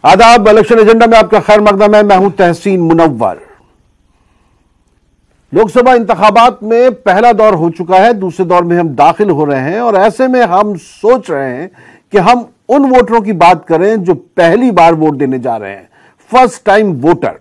आदाब। Election agenda में आपका खैर मकदम है। मैं हूं तहसीन मुनव्वर। लोकसभा इंतखाबात में पहला दौर हो चुका है, दूसरे दौर में हम दाखिल हो रहे हैं और ऐसे में हम सोच रहे हैं कि हम उन वोटरों की बात करें जो पहली बार वोट देने जा रहे हैं। First time voter,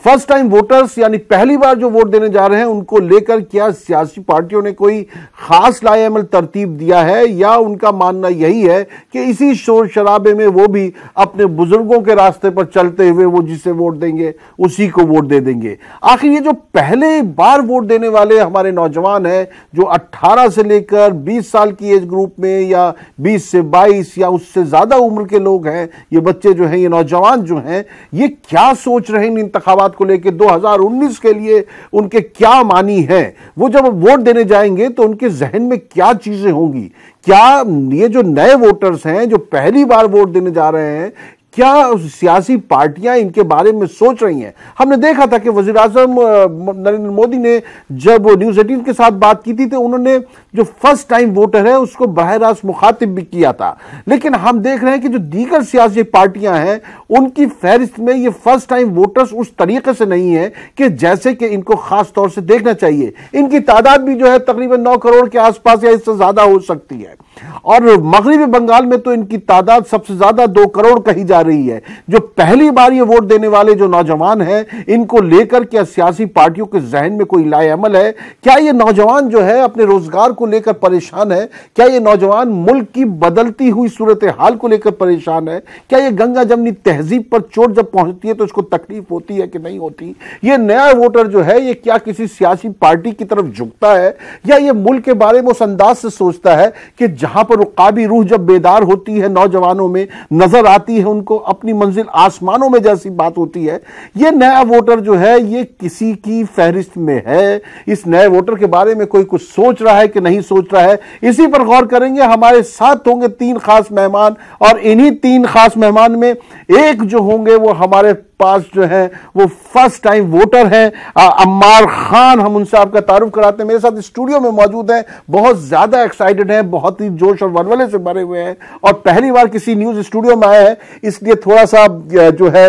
first time voters यानी पहली बार जो वोट देने जा रहे हैं, उनको लेकर क्या सियासी पार्टियों ने कोई खास लाएअमल तरतीब दिया है या उनका मानना यही है कि इसी शोर शराबे में वो भी अपने बुजुर्गों के रास्ते पर चलते हुए वो जिसे वोट देंगे उसी को वोट दे देंगे। आखिर ये जो पहले बार वोट देने वाले हमारे नौजवान हैं जो 18 से लेकर 20 साल की एज ग्रुप में या 20 से 22 या उससे ज्यादा उम्र के लोग हैं, ये बच्चे जो हैं, ये नौजवान जो हैं, ये क्या सोच रहे हैं इन इंतखाबात को लेकर? 2019 के लिए उनके क्या मानी है? वो जब वोट देने जाएंगे तो उनके जहन में क्या चीजें होंगी? क्या ये जो नए वोटर्स हैं जो पहली बार वोट देने जा रहे हैं, क्या सियासी पार्टियां इनके बारे में सोच रही हैं? हमने देखा था कि वजीर आजम नरेंद्र मोदी ने जब न्यूज़ 18 के साथ बात की थी तो उन्होंने जो फर्स्ट टाइम वोटर है उसको बराह रास्त मुखातिब भी किया था। लेकिन हम देख रहे हैं कि जो दीगर सियासी पार्टियां हैं उनकी फहरिस्त में ये फर्स्ट टाइम वोटर्स उस तरीके से नहीं है कि जैसे कि इनको खास तौर से देखना चाहिए। इनकी तादाद भी जो है तकरीबन 9 करोड़ के आसपास या इससे ज्यादा हो सकती है और मगरबी बंगाल में तो इनकी तादाद सबसे ज्यादा 2 करोड़ कही जा रही है। जो पहली बार ये वोट देने वाले जो नौजवान हैं, इनको लेकर क्या सियासी पार्टियों के जहन में कोई लाएअमल है? क्या ये नौजवान जो है अपने रोजगार को लेकर परेशान है? क्या ये नौजवान मुल्क की बदलती हुई सूरत हाल को लेकर परेशान है? क्या ये गंगा जमनी तहजीब पर चोट जब पहुंचती है तो इसको तकलीफ होती है कि नहीं होती? ये नया वोटर जो है ये क्या किसी सियासी पार्टी की तरफ झुकता है या ये मुल्क के बारे में उस अंदाज से सोचता है कि जहां पर उकाबी रूह जब बेदार होती है, नौजवानों में नजर आती है उनको अपनी मंजिल आसमानों में जैसी बात होती है। ये नया वोटर जो है ये किसी की फहरिस्त में है? इस नए वोटर के बारे में कोई कुछ सोच रहा है कि नहीं सोच रहा है? इसी पर गौर करेंगे। हमारे साथ होंगे 3 खास मेहमान और इन्हीं 3 खास मेहमान में एक जो होंगे वो हमारे पास जो है वो फर्स्ट टाइम वोटर हैं, अम्मार खान। हम उनसे आपका तारुफ कराते हैं। मेरे साथ स्टूडियो में मौजूद हैं, बहुत ज्यादा एक्साइटेड हैं, बहुत ही जोश और वलवले से भरे हुए हैं और पहली बार किसी न्यूज स्टूडियो में आए हैं, इसलिए थोड़ा सा जो है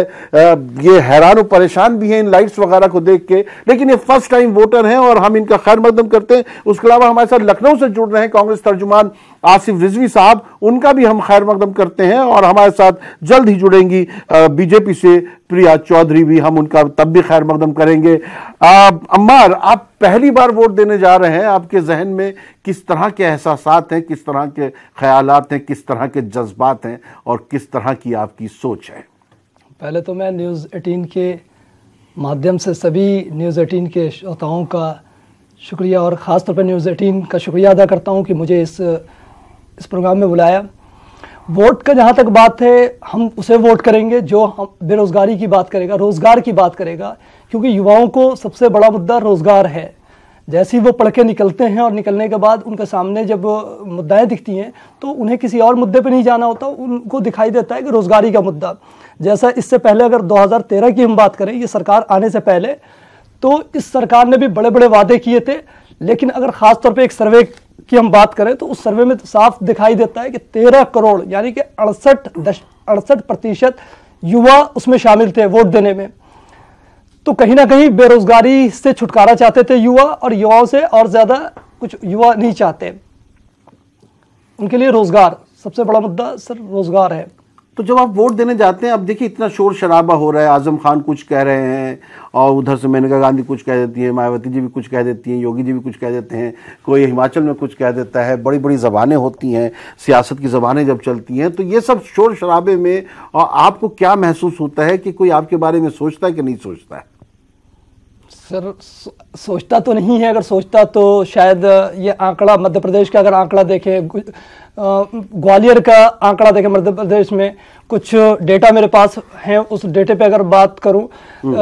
ये हैरान और परेशान भी हैं इन लाइट्स वगैरह को देख के। लेकिन ये फर्स्ट टाइम वोटर हैं और हम इनका खैर मकदम करते हैं। उसके अलावा हमारे साथ लखनऊ से जुड़ रहे हैं कांग्रेस तर्जुमान आसिफ रिजवी साहब, उनका भी हम खैर मकदम करते हैं और हमारे साथ जल्द ही जुड़ेंगी बीजेपी से प्रिया चौधरी भी, हम उनका तब भी खैर मकदम करेंगे। अम्मार, आप पहली बार वोट देने जा रहे हैं, आपके जहन में किस तरह के एहसासात हैं, किस तरह के ख्यालात हैं, किस तरह के जज्बात हैं और किस तरह की आपकी सोच है? पहले तो मैं न्यूज़ 18 के माध्यम से सभी न्यूज़ 18 के श्रोताओं का शुक्रिया और ख़ास तौर पर न्यूज़ 18 का शुक्रिया अदा करता हूं कि मुझे इस प्रोग्राम में बुलाया। वोट का जहाँ तक बात है, हम उसे वोट करेंगे जो हम बेरोज़गारी की बात करेगा, रोज़गार की बात करेगा, क्योंकि युवाओं को सबसे बड़ा मुद्दा रोज़गार है। जैसे ही वो पढ़ के निकलते हैं और निकलने के बाद उनके सामने जब मुद्दाएं दिखती हैं तो उन्हें किसी और मुद्दे पर नहीं जाना होता, उनको दिखाई देता है कि रोज़गारी का मुद्दा। जैसा इससे पहले अगर 2013 की हम बात करें, ये सरकार आने से पहले, तो इस सरकार ने भी बड़े बड़े वादे किए थे, लेकिन अगर ख़ास तौर पे एक सर्वे की हम बात करें तो उस सर्वे में साफ दिखाई देता है कि 13 करोड़ यानी कि 68% युवा उसमें शामिल थे वोट देने में। तो कहीं ना कहीं बेरोजगारी से छुटकारा चाहते थे युवा, और युवाओं से और ज़्यादा कुछ युवा नहीं चाहते। उनके लिए रोज़गार सबसे बड़ा मुद्दा, सर रोज़गार है। तो जब आप वोट देने जाते हैं, अब देखिए इतना शोर शराबा हो रहा है, आजम खान कुछ कह रहे हैं और उधर से मेनका गांधी कुछ कह देती है, मायावती जी भी कुछ कह देती हैं, योगी जी भी कुछ कह देते हैं, कोई हिमाचल में कुछ कह देता है, बड़ी बड़ी ज़बानें होती हैं, सियासत की ज़बानें जब चलती हैं, तो ये सब शोर शराबे में और आपको क्या महसूस होता है कि कोई आपके बारे में सोचता है कि नहीं सोचता है? सर सोचता तो नहीं है, अगर सोचता तो शायद ये आंकड़ा मध्य प्रदेश का अगर आंकड़ा देखें, ग्वालियर का आंकड़ा देखें, मध्य प्रदेश में कुछ डेटा मेरे पास है, उस डेटे पे अगर बात करूं,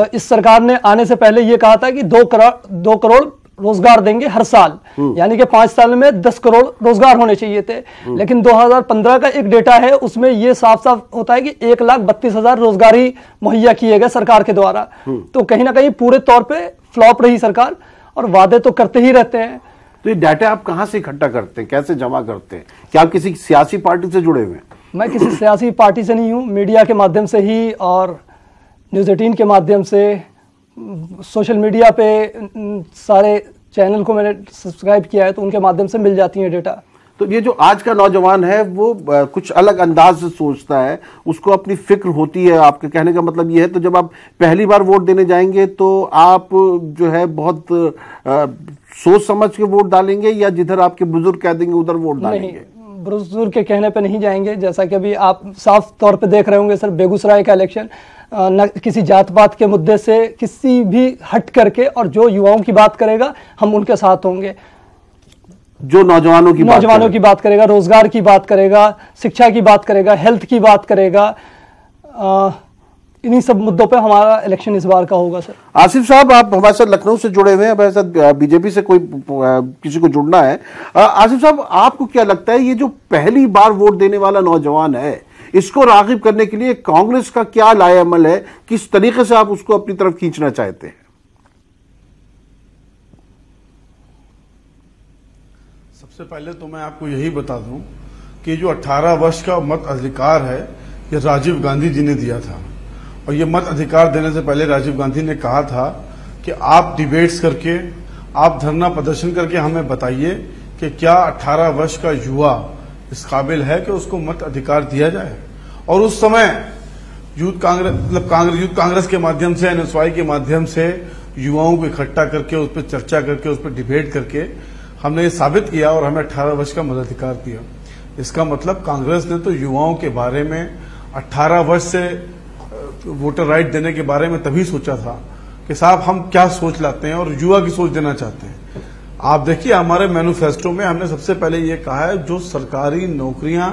इस सरकार ने आने से पहले ये कहा था कि 2 करोड़ रोजगार देंगे हर साल, यानी कि 5 साल में 10 करोड़ रोजगार होने चाहिए थे। लेकिन 2015 का एक डेटा है, उसमें यह साफ साफ होता है कि 1,32,000 रोजगार ही मुहैया किए गए सरकार के द्वारा। तो कहीं ना कहीं पूरे तौर पे फ्लॉप रही सरकार, और वादे तो करते ही रहते हैं। तो ये डाटा आप कहां से इकट्ठा करते हैं, कैसे जमा करते हैं? क्या आप किसी सियासी पार्टी से जुड़े हुए हैं? मैं किसी सियासी पार्टी से नहीं हूँ, मीडिया के माध्यम से ही और न्यूज़ 18 के माध्यम से, सोशल मीडिया पे सारे चैनल को मैंने सब्सक्राइब किया है, तो उनके माध्यम से मिल जाती है डेटा। तो ये जो आज का नौजवान है वो कुछ अलग अंदाज से सोचता है, उसको अपनी फिक्र होती है। आपके कहने का मतलब ये है, तो जब आप पहली बार वोट देने जाएंगे तो आप जो है बहुत सोच समझ के वोट डालेंगे, या जिधर आपके बुजुर्ग कह देंगे उधर वोट डालेंगे? नहीं, बुजुर्ग के कहने पे नहीं जाएंगे। जैसा कि अभी आप साफ तौर पे देख रहे होंगे सर, बेगूसराय का इलेक्शन न किसी जात पात के मुद्दे से किसी भी हट करके, और जो युवाओं की बात करेगा हम उनके साथ होंगे। जो नौजवानों की बात करेगा, रोजगार की बात करेगा, शिक्षा की बात करेगा, हेल्थ की बात करेगा, इन्हीं सब मुद्दों पे हमारा इलेक्शन इस बार का होगा सर। आसिफ साहब, आप हमारे साथ लखनऊ से जुड़े हुए हैं, हमारे साथ बीजेपी से कोई किसी को जुड़ना है। आसिफ साहब, आपको क्या लगता है ये जो पहली बार वोट देने वाला नौजवान है, इसको रागिब करने के लिए कांग्रेस का क्या लाएअमल है? किस तरीके से आप उसको अपनी तरफ खींचना चाहते हैं? सबसे पहले तो मैं आपको यही बता दूं कि जो 18 वर्ष का मत अधिकार है, ये राजीव गांधी जी ने दिया था। और ये मत अधिकार देने से पहले राजीव गांधी ने कहा था कि आप डिबेट्स करके, आप धरना प्रदर्शन करके हमें बताइए कि क्या 18 वर्ष का युवा इस काबिल है कि उसको मत अधिकार दिया जाए। और उस समय यूथ कांग्रेस के माध्यम से, NSY के माध्यम से युवाओं को इकट्ठा करके, उस पर चर्चा करके, उस पर डिबेट करके हमने ये साबित किया और हमें 18 वर्ष का मताधिकार दिया। इसका मतलब कांग्रेस ने तो युवाओं के बारे में 18 वर्ष से वोटर राइट देने के बारे में तभी सोचा था कि साहब हम क्या सोच लाते हैं और युवा की सोच देना चाहते हैं। आप देखिए, हमारे मैनिफेस्टो में हमने सबसे पहले ये कहा है, जो सरकारी नौकरियां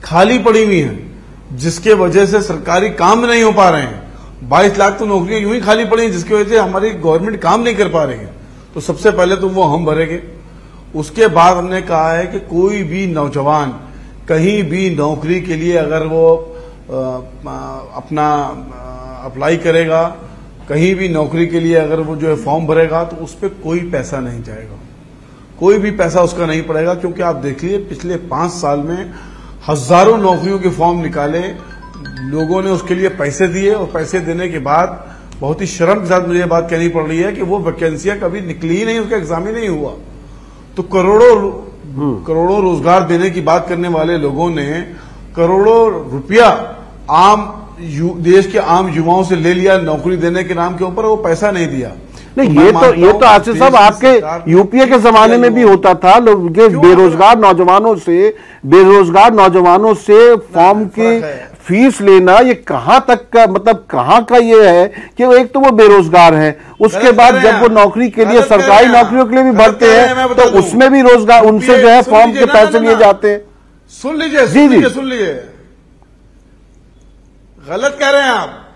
खाली पड़ी हुई हैं, जिसके वजह से सरकारी काम नहीं हो पा रहे हैं, 22 लाख तो नौकरियां यूं ही खाली पड़ी हैं जिसकी वजह से हमारी गवर्नमेंट काम नहीं कर पा रही है। तो सबसे पहले तो वो हम भरेंगे। उसके बाद हमने कहा है कि कोई भी नौजवान कहीं भी नौकरी के लिए अगर वो अपना अप्लाई करेगा, कहीं भी नौकरी के लिए अगर वो जो है फॉर्म भरेगा, तो उस पर कोई पैसा नहीं जाएगा, कोई भी पैसा उसका नहीं पड़ेगा। क्योंकि आप देखिए, पिछले 5 साल में हजारों नौकरियों के फॉर्म निकाले, लोगों ने उसके लिए पैसे दिए, और पैसे देने के बाद बहुत ही शर्म के साथ मुझे ये बात कहनी पड़ रही है कि वो वैकेंसियां कभी निकली ही नहीं, उसका एग्जाम ही नहीं हुआ। तो करोड़ों रोजगार देने की बात करने वाले लोगों ने करोड़ों रुपया देश के आम युवाओं से ले लिया नौकरी देने के नाम के ऊपर, वो पैसा नहीं दिया। नहीं, ये तो आसिफ साहब आपके यूपीए के जमाने में भी होता था। लोग बेरोजगार नौजवानों से फॉर्म की फीस लेना, ये कहां तक का, मतलब कहां का ये है कि एक तो वो बेरोजगार है, उसके बाद जब वो नौकरी के लिए, सरकारी नौकरियों के लिए भी भरते हैं, तो उसमें भी रोजगार, उनसे जो है फॉर्म के पैसे लिए जाते हैं। सुन लीजिए, सुन लीजिए, गलत कह रहे हैं आप।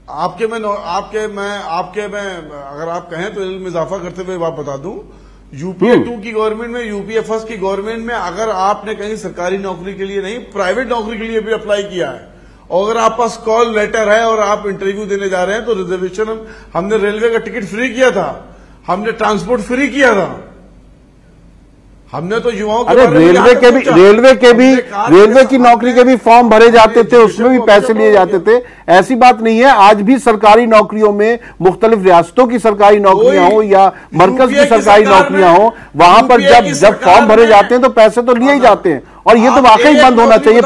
आपके में अगर आप कहें तो इल्म इजाफा करते हुए बात बता दूं, यूपीए 2 की गवर्नमेंट में, यूपीए फर्स्ट की गवर्नमेंट में अगर आपने कहीं सरकारी नौकरी के लिए नहीं, प्राइवेट नौकरी के लिए भी अप्लाई किया है, और अगर आप पास कॉल लेटर है और आप इंटरव्यू देने जा रहे हैं, तो रिजर्वेशन, हमने रेलवे का टिकट फ्री किया था, हमने ट्रांसपोर्ट फ्री किया था, हमने तो युवाओं के रेलवे की नौकरी के भी फॉर्म भरे जाते थे, उसमें भी पैसे लिए जाते थे। ऐसी बात नहीं है, आज भी सरकारी नौकरियों में, मुख्तलिफ रियासतों की सरकारी नौकरियां हो या मरकज की सरकारी नौकरियां हो, वहां पर जब फॉर्म भरे जाते हैं तो पैसे तो लिए ही जाते हैं, और ये तो वाकई बंद होना चाहिए।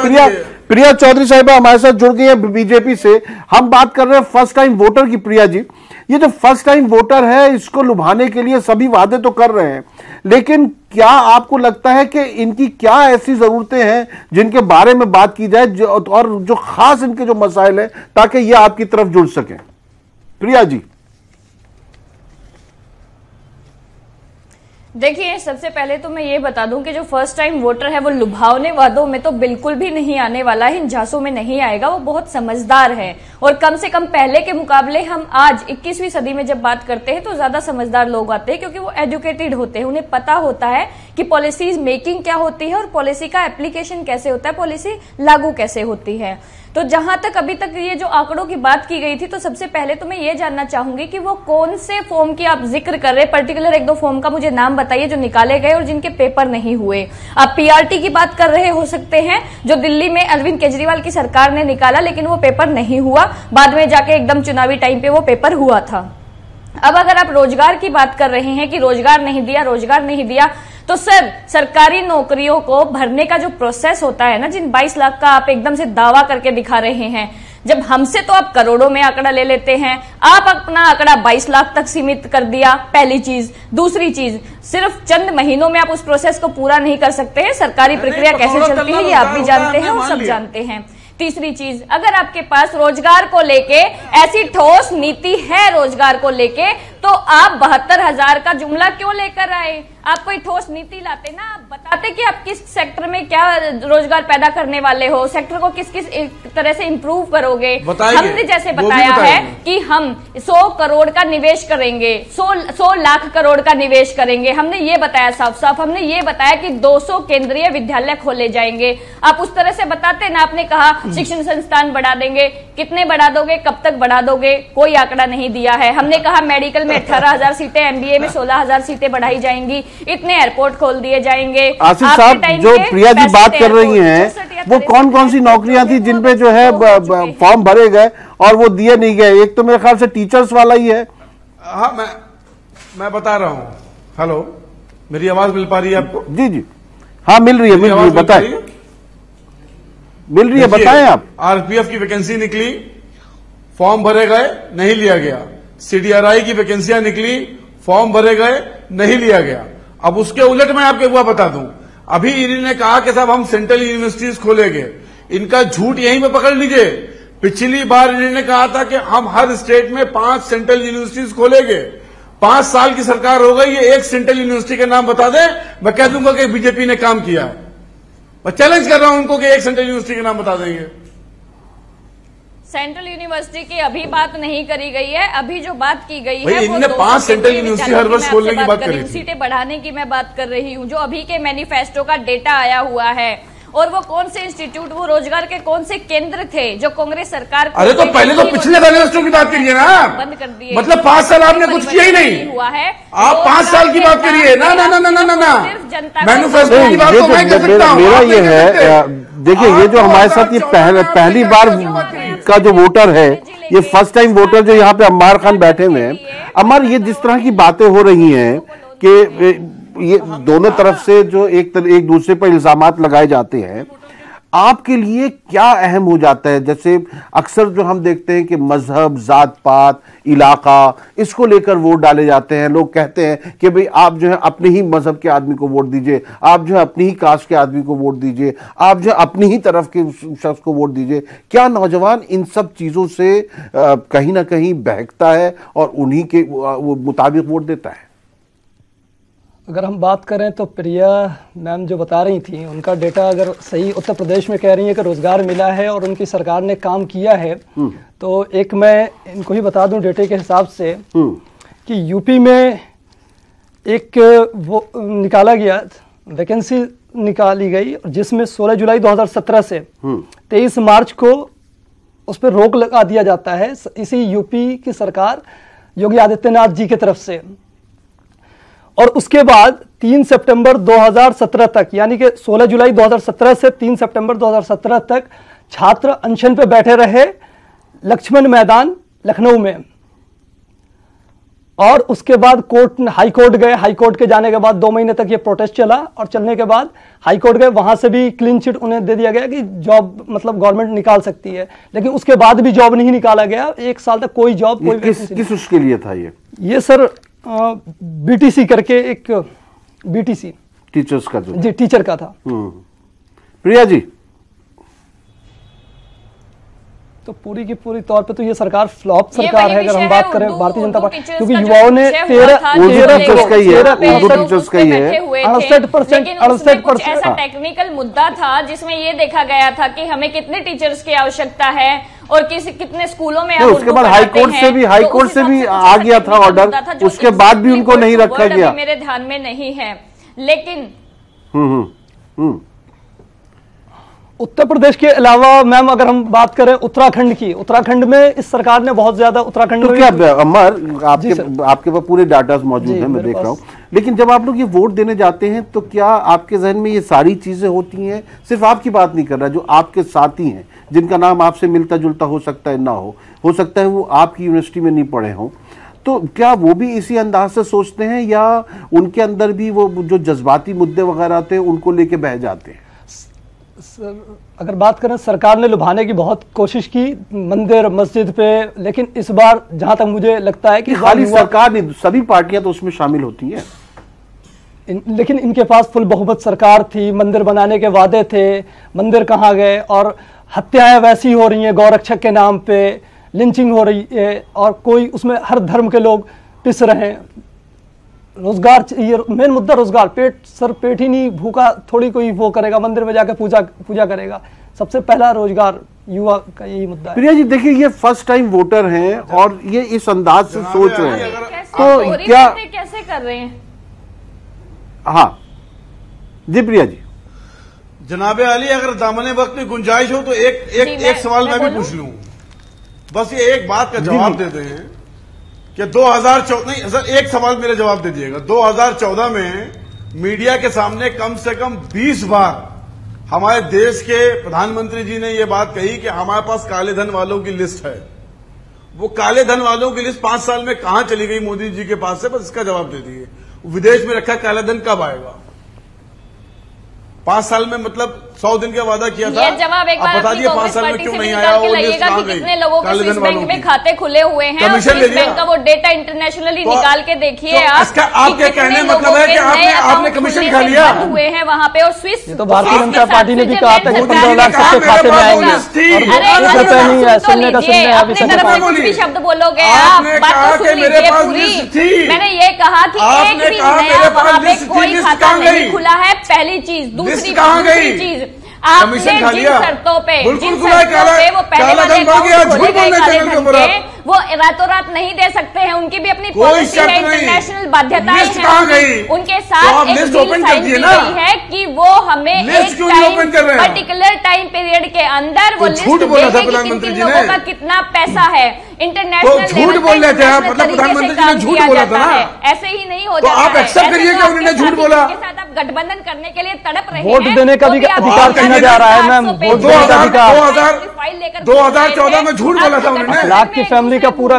प्रिया चौधरी साहिबा हमारे साथ जुड़ गई है बीजेपी से। हम बात कर रहे हैं फर्स्ट टाइम वोटर की। प्रिया जी, ये जो फर्स्ट टाइम वोटर है, इसको लुभाने के लिए सभी वादे तो कर रहे हैं, लेकिन क्या आपको लगता है कि इनकी क्या ऐसी जरूरतें हैं जिनके बारे में बात की जाए, और जो खास इनके जो मसाइल हैं, ताकि ये आपकी तरफ जुड़ सकें? प्रिया जी। देखिए, सबसे पहले तो मैं ये बता दूं कि जो फर्स्ट टाइम वोटर है वो लुभावने वादों में तो बिल्कुल भी नहीं आने वाला है, इन झांसों में नहीं आएगा। वो बहुत समझदार है, और कम से कम पहले के मुकाबले हम आज 21वीं सदी में जब बात करते हैं तो ज्यादा समझदार लोग आते हैं, क्योंकि वो एजुकेटेड होते हैं, उन्हें पता होता है कि पॉलिसीज मेकिंग क्या होती है और पॉलिसी का एप्लीकेशन कैसे होता है, पॉलिसी लागू कैसे होती है। तो जहां तक अभी तक ये जो आंकड़ों की बात की गई थी, तो सबसे पहले तो मैं ये जानना चाहूंगी कि वो कौन से फॉर्म की आप जिक्र कर रहे हैं, पर्टिकुलर एक दो फॉर्म का मुझे नाम बताइए जो निकाले गए और जिनके पेपर नहीं हुए। आप पीआरटी की बात कर रहे हो सकते हैं, जो दिल्ली में अरविंद केजरीवाल की सरकार ने निकाला, लेकिन वो पेपर नहीं हुआ, बाद में जाके एकदम चुनावी टाइम पे वो पेपर हुआ था। अब अगर आप रोजगार की बात कर रहे हैं कि रोजगार नहीं दिया, तो सर सरकारी नौकरियों को भरने का जो प्रोसेस होता है ना, जिन 22 लाख का आप एकदम से दावा करके दिखा रहे हैं, जब हमसे तो आप करोड़ों में आंकड़ा ले लेते हैं, आप अपना आंकड़ा 22 लाख तक सीमित कर दिया, पहली चीज। दूसरी चीज, सिर्फ चंद महीनों में आप उस प्रोसेस को पूरा नहीं कर सकते हैं, सरकारी प्रक्रिया कैसे चलती है ये आप भी जानते हैं और सब जानते हैं। तीसरी चीज, अगर आपके पास रोजगार को लेके ऐसी ठोस नीति है रोजगार को लेके, तो आप 72,000 का जुमला क्यों लेकर आए? आप कोई ठोस नीति लाते ना, आप बताते कि आप किस सेक्टर में क्या रोजगार पैदा करने वाले हो, सेक्टर को किस किस तरह से इंप्रूव करोगे। हमने जैसे बताया है कि हम 100 करोड़ का निवेश करेंगे, 100 लाख करोड़ का निवेश करेंगे, हमने ये बताया साफ साफ। हमने ये बताया कि 200 केंद्रीय विद्यालय खोले जाएंगे। आप उस तरह से बताते ना, आपने कहा शिक्षण संस्थान बढ़ा देंगे, कितने बढ़ा दोगे, कब तक बढ़ा दोगे, कोई आंकड़ा नहीं दिया है। हमने कहा मेडिकल में 18,000 सीटें, एमबीए में 16,000 सीटें बढ़ाई जाएंगी, इतने एयरपोर्ट खोल दिए जाएंगे। आसिफ साहब, जो प्रिया जी बात कर रही हैं, वो कौन कौन सी नौकरियां थी जिनपे जो है फॉर्म भरे गए और वो दिए नहीं गए? एक तो मेरे ख्याल से टीचर्स वाला ही है। हाँ, मैं बता रहा हूँ। हेलो, मेरी आवाज मिल पा रही है आपको? जी जी, हाँ मिल रही है, बताएं। मिल रही है, बताएं आप। आरपीएफ की वैकेंसी निकली, फॉर्म भरे गए, नहीं लिया गया। सीडीआरआई की वैकेंसियां निकली, फॉर्म भरे गए, नहीं लिया गया। अब उसके उलट मैं आपको हुआ बता दूं, अभी इन्होंने कहा कि साहब हम सेंट्रल यूनिवर्सिटीज खोलेंगे। इनका झूठ यहीं पे पकड़ लीजिए। पिछली बार इन्होंने कहा था कि हम हर स्टेट में 5 सेंट्रल यूनिवर्सिटीज खोलेंगे। 5 साल की सरकार हो गई, ये एक सेंट्रल यूनिवर्सिटी का नाम बता दें, मैं कह दूंगा कि बीजेपी ने काम किया है। मैं चैलेंज कर रहा हूं उनको कि एक सेंट्रल यूनिवर्सिटी का नाम बता देंगे। सेंट्रल यूनिवर्सिटी की अभी बात नहीं करी गई है, अभी जो बात की गई है इनने 5 सेंट्रल यूनिवर्सिटी हर वर्ष खोलने की बात करी थी। सीटें बढ़ाने की मैं बात कर रही हूँ, जो अभी के मैनिफेस्टो का डेटा आया हुआ है। और वो कौन से इंस्टीट्यूट, वो रोजगार के कौन से केंद्र थे जो कांग्रेस सरकार अरे तो पहले तो पिछले मैनिफेस्टो की बात करिए ना, बंद कर दिए। मतलब 5 साल आपने कुछ किया ही नहीं हुआ है। आप 5 साल की बात करिए ना ना ना ना ना ना सिर्फ जनता मैनिफेस्टो की बात तो मैं कर सकता हूँ। मेरा ये है, देखिए ये जो हमारे साथ ये पहली बार का जो वोटर है, ये फर्स्ट टाइम वोटर जो यहाँ पे अम्मार खान बैठे हुए हैं। अम्मार, ये जिस तरह की बातें हो रही हैं कि ये दोनों तरफ से जो एक दूसरे पर इल्जामात लगाए जाते हैं, आपके लिए क्या अहम हो जाता है? जैसे अक्सर जो हम देखते हैं कि मजहब, जात पात, इलाका, इसको लेकर वोट डाले जाते हैं। लोग कहते हैं कि भाई आप जो है अपने ही मजहब के आदमी को वोट दीजिए, आप जो है अपनी ही कास्ट के आदमी को वोट दीजिए, आप जो है अपनी ही तरफ के शख्स को वोट दीजिए। क्या नौजवान इन सब चीजों से कहीं ना कहीं बहकता है और उन्हीं के मुताबिक वोट देता है? अगर हम बात करें तो प्रिया मैम जो बता रही थी, उनका डेटा अगर सही, उत्तर प्रदेश में कह रही है कि रोजगार मिला है और उनकी सरकार ने काम किया है, तो एक मैं इनको ही बता दूं डेटे के हिसाब से कि यूपी में एक वो निकाला गया, वैकेंसी निकाली गई, जिसमें 16 जुलाई 2017 से 23 मार्च को उस पर रोक लगा दिया जाता है, इसी यूपी की सरकार योगी आदित्यनाथ जी की तरफ से। और उसके बाद 3 सितंबर 2017 तक, यानी कि 16 जुलाई 2017 से 3 सितंबर 2017 तक छात्र अनशन पे बैठे रहे लक्ष्मण मैदान लखनऊ में। और उसके बाद हाई कोर्ट गए, हाई कोर्ट के जाने के बाद 2 महीने तक ये प्रोटेस्ट चला, और चलने के बाद हाई कोर्ट गए, वहां से भी क्लीन चिट उन्हें दे दिया गया कि जॉब मतलब गवर्नमेंट निकाल सकती है, लेकिन उसके बाद भी जॉब नहीं निकाला गया। 1 साल तक कोई जॉब, कोई किस उसके लिए था ये सर बीटीसी करके एक बीटीसी टीचर्स का, जो जी टीचर का था। प्रिया जी, तो पूरी की पूरी तौर पे तो ये सरकार फ्लॉप सरकार है अगर हम बात करें भारतीय जनता पार्टी, क्योंकि युवाओं ने 68% ऐसा टेक्निकल मुद्दा था जिसमें ये देखा गया था कि हमें कितने टीचर्स की आवश्यकता है और कितने स्कूलों में। उसके बाद हाई कोर्ट से भी आ गया था ऑर्डर, उसके बाद भी उनको नहीं रखा गया। मेरे ध्यान में नहीं है, लेकिन उत्तर प्रदेश के अलावा मैम अगर हम बात करें उत्तराखंड की, उत्तराखंड में इस सरकार ने बहुत ज्यादा, उत्तराखंड तो में क्या अमर आपके पास पूरे डाटा मौजूद है, मैं देख रहा हूँ, लेकिन जब आप लोग ये वोट देने जाते हैं तो क्या आपके जहन में ये सारी चीजें होती हैं? सिर्फ आपकी बात नहीं कर रहा, जो आपके साथी हैं जिनका नाम आपसे मिलता जुलता हो सकता है, ना हो सकता है वो आपकी यूनिवर्सिटी में नहीं पढ़े हों, तो क्या वो भी इसी अंदाज से सोचते हैं या उनके अंदर भी वो जो जज्बाती मुद्दे वगैरह थे उनको लेके बह जाते हैं? सर, अगर बात करें, सरकार ने लुभाने की बहुत कोशिश की मंदिर मस्जिद पे, लेकिन इस बार जहां तक मुझे लगता है कि खाली सरकार नहीं, सभी पार्टियां तो उसमें शामिल होती हैं, लेकिन इनके पास फुल बहुमत सरकार थी, मंदिर बनाने के वादे थे, मंदिर कहाँ गए? और हत्याएं वैसी हो रही हैं गौरक्षक के नाम पे, लिंचिंग हो रही है, और कोई उसमें हर धर्म के लोग पिस रहे हैं। रोजगार चाहिए, मेन मुद्दा रोजगार, पेट ही नहीं भूखा थोड़ी कोई वो करेगा, मंदिर में जाकर पूजा करेगा। सबसे पहला रोजगार, युवा का यही मुद्दा है। प्रिया जी देखिए, ये फर्स्ट टाइम वोटर हैं और ये इस अंदाज से सोच रहे हैं, तो क्या कैसे कर रहे हैं? हाँ जी प्रिया जी। जनाबे अली, अगर दामने वक्त में गुंजाइश हो तो एक सवाल मैं भी पूछ लूं, बस ये एक बात का जवाब दे दें कि 2014, नहीं सर, एक सवाल मेरा जवाब दे दिएगा। 2014 में मीडिया के सामने कम से कम 20 बार हमारे देश के प्रधानमंत्री जी ने यह बात कही कि हमारे पास काले धन वालों की लिस्ट है। वो काले धन वालों की लिस्ट 5 साल में कहां चली गई मोदी जी के पास से? बस इसका जवाब दे दीजिए। विदेश में रखा काला धन कब आएगा? 5 साल में, मतलब 100 दिन का वादा किया था। ये जवाब एक बार बता दिए 5 साल में क्यों नहीं आया? वो लिस्ट कहां गई? कितने लोगों के स्विस बैंक में खाते खुले हुए हैं, कमीशन ले लिया। बैंक का वो डेटा इंटरनेशनली निकाल के देखिए आप। इसका आपके कहने मतलब है कि आपने कमीशन खा लिया हुए हैं वहां पे। और स्विस, ये तो भारतीय जनता पार्टी ने भी कहा था कि 15 लाख सबके खाते में आएंगे, कुछ भी शब्द बोलोगे आप, बात तो सुन लीजिए पूरी। मैंने ये कहा कि एक भी नया वहां पे कोई खाता नहीं खुला है, पहली चीज। दूसरी चीज, आपने जिन शर्तों पे वो पहले वाले अकाउंट खोले गए काले धन के, वो रातों रात नहीं दे सकते हैं। उनकी भी अपनी पॉलिसी है, इंटरनेशनल बाध्यताएं हैं। उनके साथ एक डील साइन की गई है कि वो हमें एक पर्टिकुलर टाइम पीरियड के अंदर वो लिस्ट देंगे कि किन लोगों का कितना पैसा है। इंटरनेशनल झूठ बोल रहे थे आप, मतलब प्रधानमंत्री जी ने झूठ बोला था ना, ऐसे ही नहीं हो जाता। आप एक्सेप्ट करिए कि उन्होंने झूठ बोला। के साथ आप गठबंधन करने के लिए तड़प रहे हैं। वोट देने का भी अधिकार छीना जा रहा है मैम। 2014 में झूठ बोला था उन्होंने। लाख की फैमिली का पूरा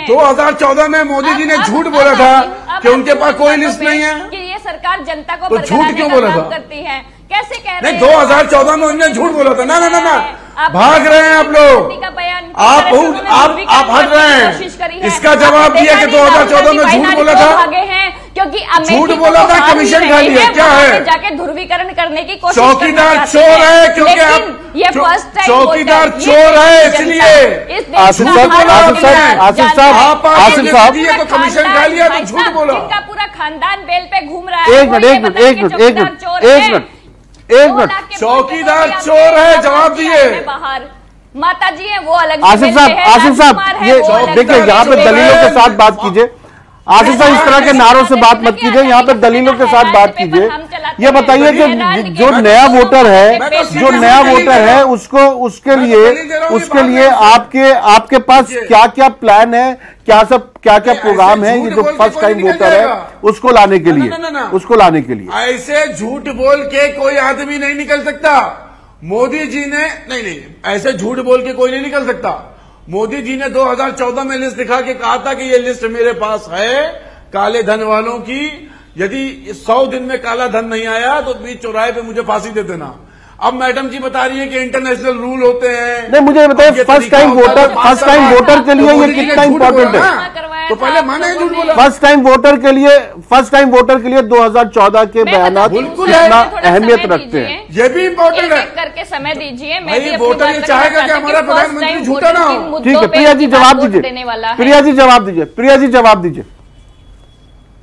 2014 में मोदी जी ने झूठ बोला था कि उनके पास कोई लिस्ट नहीं है, कि ये सरकार जनता को तो झूठ क्यों बोला था? करती है, कैसे कह रहे हैं? 2014 में उन्होंने झूठ बोला था। ना ना ना ना, भाग रहे हैं आप लोग, आप हट रहे हैं। इसका जवाब दिया कि 2014 में झूठ बोला था, भागे हैं क्योंकि झूठ बोला था, कमीशन खा लिया। क्या है? जाके ध्रुवीकरण करने की कोशिश, चौकीदार चोर है, क्योंकि आप ये फर्स्ट टाइम चौकीदार चोर है, इसलिए आसिफ साहब तो कमीशन खा लिया तो झूठ बोला। जिनका पूरा खानदान बेल पे घूम रहा है। एक मिनट, चौकीदार चोर है, जवाब दिए। बाहर माता जी है, वो अलग। आसिफ साहब ये देखिए, यहाँ पे दलीलों के साथ बात कीजिए। आसिफ साहब, इस तरह के नारों से बात मत कीजिए, यहाँ पे दलीलों के साथ बात कीजिए। ये बताइए कि जो नया वोटर है, उसके लिए आपके पास क्या क्या प्लान है, क्या क्या प्रोग्राम है, ये जो फर्स्ट टाइम वोटर है उसको लाने के लिए? ऐसे झूठ बोल के कोई आदमी नहीं निकल सकता। मोदी जी ने नहीं, ऐसे झूठ बोल के कोई नहीं निकल सकता। मोदी जी ने 2014 में लिस्ट दिखा के कहा था कि ये लिस्ट मेरे पास है काले धन वालों की, यदि 100 दिन में काला धन नहीं आया तो बीच चौराहे पे मुझे फांसी दे देना। अब मैडम जी बता रही है कि इंटरनेशनल रूल होते हैं। नहीं, मुझे बताइए, फर्स्ट टाइम वोटर के लिए ये कितना इंपॉर्टेंट है? तो पहले माने झूठ बोला। फर्स्ट टाइम वोटर के लिए 2014 के बयान कितना अहमियत रखते हैं, ये भी इम्पोर्टेंट है। करके समय दीजिए, भाई वोटर ये चाहेगा कि हमारा प्रधानमंत्री झूठा ना हो। ठीक है, प्रिया जी जवाब दीजिए।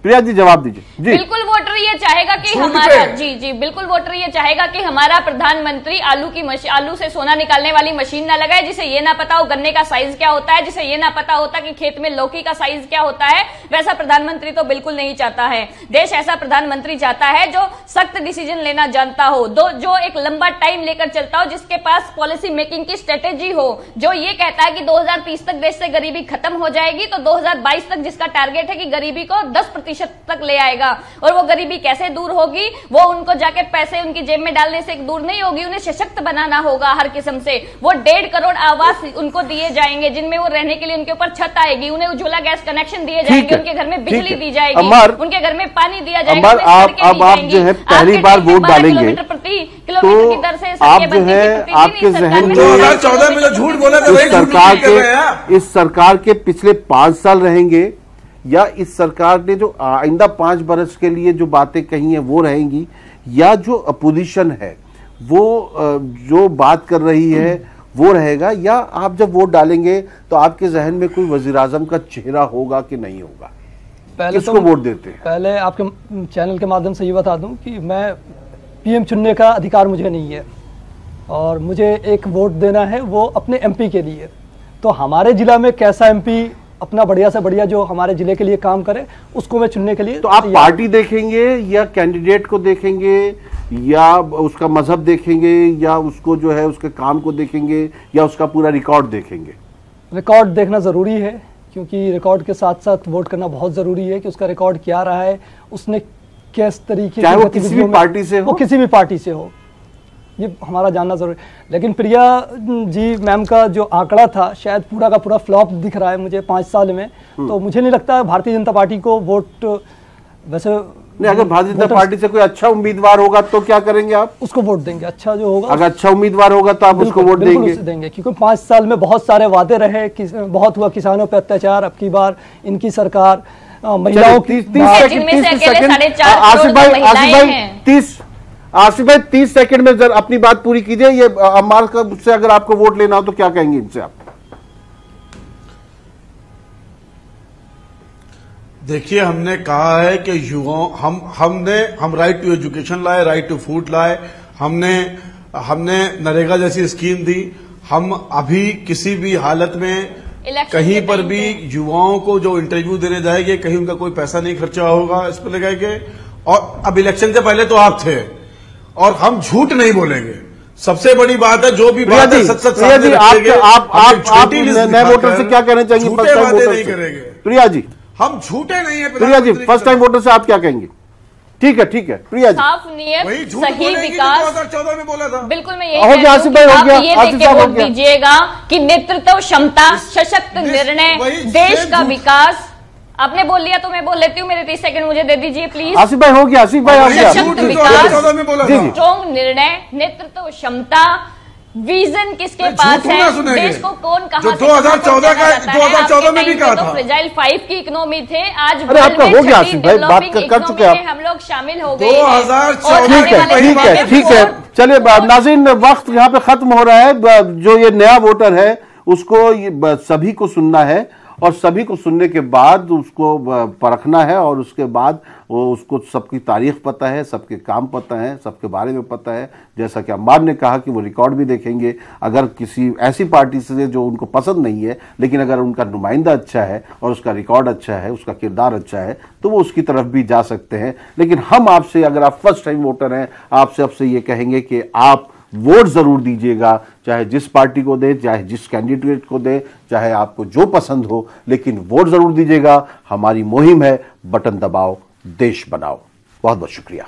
प्रिया जी जवाब दीजिए जी। बिल्कुल वोटर ये चाहेगा कि हमारा जी बिल्कुल वोटर ये चाहेगा कि हमारा प्रधानमंत्री आलू से सोना निकालने वाली मशीन ना लगाए, जिसे ये ना पता हो गन्ने का साइज क्या होता है, जिसे ये ना पता होता कि खेत में लौकी का साइज क्या होता है। वैसा प्रधानमंत्री तो बिल्कुल नहीं चाहता है। देश ऐसा प्रधानमंत्री चाहता है जो सख्त डिसीजन लेना जानता हो, जो एक लंबा टाइम लेकर चलता हो, जिसके पास पॉलिसी मेकिंग की स्ट्रेटेजी हो, जो ये कहता है कि 2030 तक देश से गरीबी खत्म हो जाएगी, तो 2022 तक जिसका टारगेट है कि गरीबी को 10% तक ले आएगा। और वो गरीबी कैसे दूर होगी? वो उनको जाके पैसे उनकी जेब में डालने से दूर नहीं होगी, उन्हें सशक्त बनाना होगा हर किस्म से। वो 1.5 करोड़ आवास उनको दिए जाएंगे जिनमें वो रहने के लिए उनके ऊपर छत आएगी, उन्हें उज्ज्वला गैस कनेक्शन दिए जाएंगे, उनके घर में बिजली दी जाएगी, उनके घर में पानी दिया जाएगा। अब आप जो है पहली बार वोट डालेंगे किलोमीटर की दर से आप जो है आपके जहन में 2014 में जो झूठ बोला था इस सरकार के पिछले 5 साल रहेंगे, या इस सरकार ने जो आइंदा 5 बरस के लिए जो बातें कही हैं वो रहेंगी, या जो अपोजिशन है वो जो बात कर रही है वो रहेगा, या आप जब वोट डालेंगे तो आपके जहन में कोई वजीर आजम का चेहरा होगा कि नहीं होगा? पहले किसको वोट देते हैं? पहले आपके चैनल के माध्यम से ये बता दूं कि मैं पीएम चुनने का अधिकार मुझे नहीं है, और मुझे एक वोट देना है वो अपने एमपी के लिए। तो हमारे जिला में कैसा एमपी अपना बढ़िया से बढ़िया जो हमारे जिले के लिए काम करे उसको मैं चुनने के लिए। तो आप पार्टी देखेंगे या कैंडिडेट को देखेंगे, या उसका मजहब देखेंगे, या उसको जो है उसके काम को देखेंगे, या उसका पूरा रिकॉर्ड देखेंगे? रिकॉर्ड देखना जरूरी है, क्योंकि रिकॉर्ड के साथ साथ वोट करना बहुत जरूरी है कि उसका रिकॉर्ड क्या रहा है, उसने किस तरीके चाहे वो किसी भी पार्टी से हो, वो किसी भी पार्टी से हो, ये हमारा जानना जरूरी। लेकिन प्रिया जी मैम का जो आंकड़ा था शायद पूरा का पूरा फ्लॉप दिख रहा है मुझे 5 साल में। तो मुझे नहीं लगता भारतीय जनता पार्टी को वोट, वैसे नहीं, अगर भारतीय जनता पार्टी से कोई अच्छा उम्मीदवार होगा तो क्या करेंगे आप? उसको वोट देंगे। अच्छा जो होगा, अगर अच्छा उम्मीदवार होगा तो आप उसको वोट देंगे, क्योंकि 5 साल में बहुत सारे वादे रहे, बहुत हुआ किसानों पर अत्याचार। अब की बार इनकी सरकार महिलाओं की 30 सेकंड में जरा अपनी बात पूरी कीजिए। ये अम्मार का मुझसे अगर आपको वोट लेना हो तो क्या कहेंगे इनसे आप? देखिए, हमने कहा है कि युवाओं हम राइट टू एजुकेशन लाए, राइट टू फूड लाए, हमने नरेगा जैसी स्कीम दी। हम अभी किसी भी हालत में कहीं पर भी युवाओं को जो इंटरव्यू देने जाएंगे कहीं उनका कोई पैसा नहीं खर्चा होगा इस पर लगाएंगे। और अब इलेक्शन से पहले तो आप थे, और हम झूठ नहीं बोलेंगे। सबसे बड़ी बात है जो भी बात है सच सच सामने रखेंगे। आप नए वोटर से क्या कहना चाहेंगे? झूठे वादे नहीं करेंगे प्रिया जी, हम झूठे नहीं है। Priya ji, first time voter से आप क्या कहेंगे? ठीक है प्रिया जी। साफ नियत, सही विकास 2014 में बोला था। बिल्कुल मैं यही कहती हूं कि आप ये देख के वोट दीजिएगा कि नेतृत्व क्षमता, सशक्त निर्णय, देश का विकास। आपने बोल लिया तो मैं बोल लेती हूँ, मेरे 30 सेकंड मुझे दे दीजिए प्लीज। आसिफ भाई हो गया, आसिफ भाई हो गया। सशक्त विकास, स्ट्रॉन्ग निर्णय, नेतृत्व क्षमता, विजन किसके पास है, देश को कौन कहां से 2014 में भी कहा था। फ्रेजाइल 5 की इकोनॉमी थे, आज आपका हो गया आसिफ भाई, बात कर चुके हैं हम लोग शामिल हो गए। 2014 ठीक है। चलिए नाज़रीन, वक्त यहाँ पे खत्म हो रहा है। जो ये नया वोटर है उसको सभी को सुनना है, और सभी को सुनने के बाद उसको परखना है, और उसके बाद वो उसको सबकी तारीख पता है, सबके काम पता है, सबके बारे में पता है। जैसा कि अम्मार ने कहा कि वो रिकॉर्ड भी देखेंगे। अगर किसी ऐसी पार्टी से जो उनको पसंद नहीं है, लेकिन अगर उनका नुमाइंदा अच्छा है और उसका रिकॉर्ड अच्छा है, उसका किरदार अच्छा है, तो वो उसकी तरफ भी जा सकते हैं। लेकिन हम आपसे, अगर आप फर्स्ट टाइम वोटर हैं, आपसे ये कहेंगे कि आप वोट जरूर दीजिएगा, चाहे जिस पार्टी को दे, चाहे जिस कैंडिडेट को दे, चाहे आपको जो पसंद हो, लेकिन वोट जरूर दीजिएगा। हमारी मुहिम है बटन दबाओ देश बनाओ। बहुत बहुत शुक्रिया।